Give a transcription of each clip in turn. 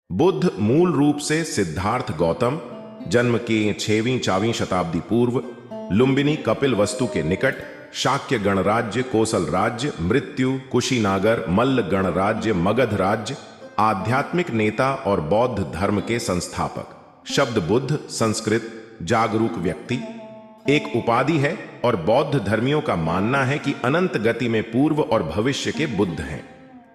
बुद्ध मूल रूप से सिद्धार्थ गौतम, जन्म के 6वीं-4वीं शताब्दी पूर्व, लुम्बिनी कपिलवस्तु के निकट, शाक्य गणराज्य, कोसल राज्य, मृत्यु, कुशीनागर, मल्ल गणराज्य, मगध राज्य, आध्यात्मिक नेता और बौद्ध धर्म के संस्थापक। शब्द बुद्ध संस्कृत जागरूक व्यक्ति एक उपाधि है और बौद्ध धर्मियों का मानना है कि अनंत गति में पूर्व और भविष्य के बुद्ध हैं।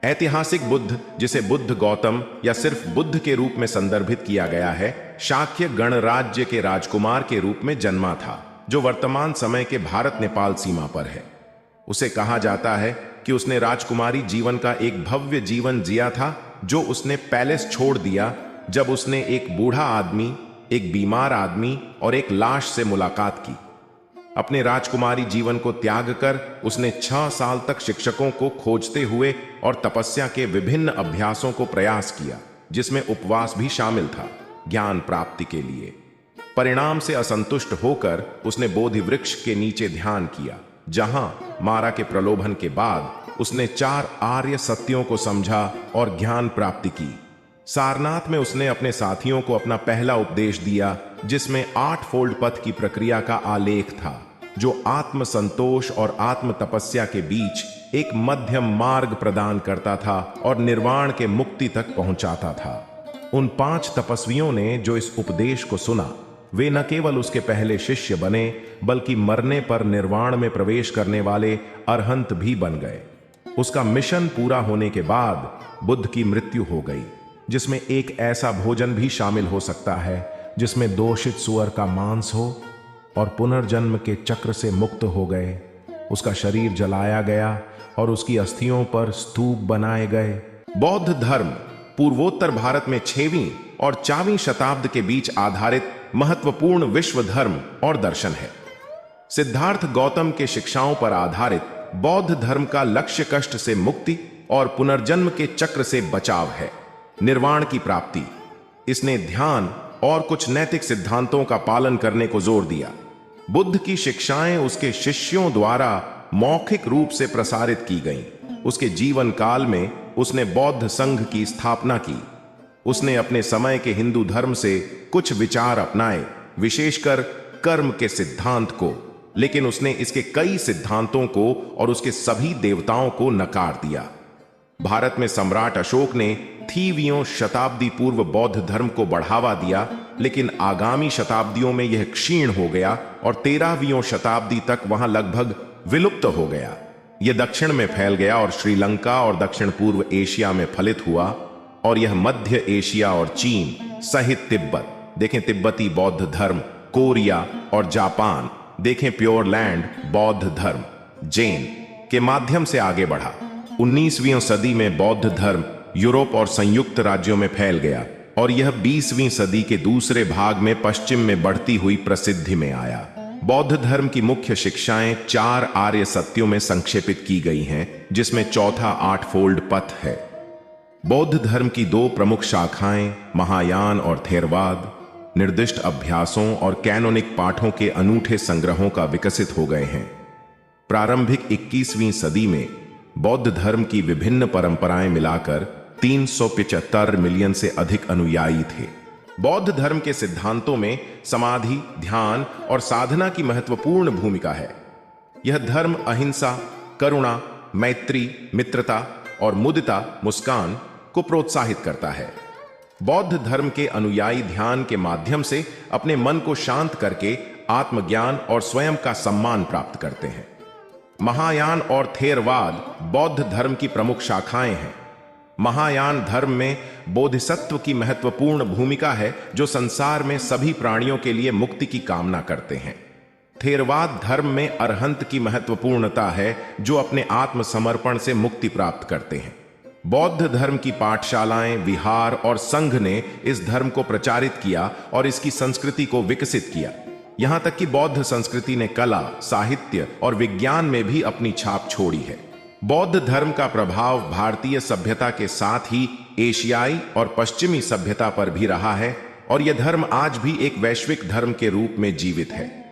ऐतिहासिक बुद्ध, जिसे बुद्ध गौतम या सिर्फ बुद्ध के रूप में संदर्भित किया गया है, शाक्य गणराज्य के राजकुमार के रूप में जन्मा था, जो वर्तमान समय के भारत नेपाल सीमा पर है। उसे कहा जाता है कि उसने राजकुमारी जीवन का एक भव्य जीवन जिया था, जो उसने पैलेस छोड़ दिया जब उसने एक बूढ़ा आदमी, एक बीमार आदमी और एक लाश से मुलाकात की। अपने राजकुमारी जीवन को त्याग कर उसने 6 साल तक शिक्षकों को खोजते हुए और तपस्या के विभिन्न अभ्यासों को प्रयास किया, जिसमें उपवास भी शामिल था, ज्ञान प्राप्ति के लिए। परिणाम से असंतुष्ट होकर उसने बोधि वृक्ष के नीचे ध्यान किया, जहां मारा के प्रलोभन के बाद उसने 4 आर्य सत्यों को समझा और ज्ञान प्राप्ति की। सारनाथ में उसने अपने साथियों को अपना पहला उपदेश दिया, जिसमें 8 फोल्ड पथ की प्रक्रिया का आलेख था, जो आत्म संतोष और आत्म तपस्या के बीच एक मध्यम मार्ग प्रदान करता था और निर्वाण के मुक्ति तक पहुंचाता था। उन 5 तपस्वियों ने जो इस उपदेश को सुना, वे न केवल उसके पहले शिष्य बने, बल्कि मरने पर निर्वाण में प्रवेश करने वाले अरहंत भी बन गए। उसका मिशन पूरा होने के बाद बुद्ध की मृत्यु हो गई, जिसमें एक ऐसा भोजन भी शामिल हो सकता है जिसमें दूषित सुअर का मांस हो, और पुनर्जन्म के चक्र से मुक्त हो गए। उसका शरीर जलाया गया और उसकी अस्थियों पर स्तूप बनाए गए। बौद्ध धर्म पूर्वोत्तर भारत में 6वीं और 4वीं शताब्दी के बीच आधारित महत्वपूर्ण विश्व धर्म और दर्शन है। सिद्धार्थ गौतम के शिक्षाओं पर आधारित बौद्ध धर्म का लक्ष्य कष्ट से मुक्ति और पुनर्जन्म के चक्र से बचाव है, निर्वाण की प्राप्ति। इसने ध्यान और कुछ नैतिक सिद्धांतों का पालन करने को जोर दिया। बुद्ध की शिक्षाएं उसके शिष्यों द्वारा मौखिक रूप से प्रसारित की गईं। उसके जीवन काल में उसने बौद्ध संघ की स्थापना की। उसने अपने समय के हिंदू धर्म से कुछ विचार अपनाए, विशेषकर कर्म के सिद्धांत को, लेकिन उसने इसके कई सिद्धांतों को और उसके सभी देवताओं को नकार दिया। भारत में सम्राट अशोक ने 3वीं शताब्दी पूर्व बौद्ध धर्म को बढ़ावा दिया, लेकिन आगामी शताब्दियों में यह क्षीण हो गया और 13वीं शताब्दी तक वहां लगभग विलुप्त हो गया। यह दक्षिण में फैल गया और श्रीलंका और दक्षिण पूर्व एशिया में फलित हुआ, और यह मध्य एशिया और चीन सहित तिब्बत, देखें तिब्बती बौद्ध धर्म, कोरिया और जापान, देखें प्योर लैंड बौद्ध धर्म, जैन के माध्यम से आगे बढ़ा। 19वीं सदी में बौद्ध धर्म यूरोप और संयुक्त राज्यों में फैल गया, और यह 20वीं सदी के दूसरे भाग में पश्चिम में बढ़ती हुई प्रसिद्धि में आया। बौद्ध धर्म की मुख्य शिक्षाएं 4 आर्य सत्यों में संक्षेपित की गई हैं, जिसमें चौथा 8 फोल्ड पथ है। बौद्ध धर्म की 2 प्रमुख शाखाएं महायान और थेरवाद निर्दिष्ट अभ्यासों और कैनोनिक पाठों के अनूठे संग्रहों का विकसित हो गए हैं। प्रारंभिक 21वीं सदी में बौद्ध धर्म की विभिन्न परंपराएं मिलाकर 375 मिलियन से अधिक अनुयायी थे। बौद्ध धर्म के सिद्धांतों में समाधि, ध्यान और साधना की महत्वपूर्ण भूमिका है। यह धर्म अहिंसा, करुणा, मैत्री, मित्रता और मुदिता, मुस्कान को प्रोत्साहित करता है। बौद्ध धर्म के अनुयायी ध्यान के माध्यम से अपने मन को शांत करके आत्मज्ञान और स्वयं का सम्मान प्राप्त करते हैं। महायान और थेरवाद बौद्ध धर्म की प्रमुख शाखाएं हैं। महायान धर्म में बोधिसत्व की महत्वपूर्ण भूमिका है, जो संसार में सभी प्राणियों के लिए मुक्ति की कामना करते हैं। थेरवाद धर्म में अरहंत की महत्वपूर्णता है, जो अपने आत्मसमर्पण से मुक्ति प्राप्त करते हैं। बौद्ध धर्म की पाठशालाएं, विहार और संघ ने इस धर्म को प्रचारित किया और इसकी संस्कृति को विकसित किया। यहां तक कि बौद्ध संस्कृति ने कला, साहित्य और विज्ञान में भी अपनी छाप छोड़ी है। बौद्ध धर्म का प्रभाव भारतीय सभ्यता के साथ ही एशियाई और पश्चिमी सभ्यता पर भी रहा है, और यह धर्म आज भी एक वैश्विक धर्म के रूप में जीवित है।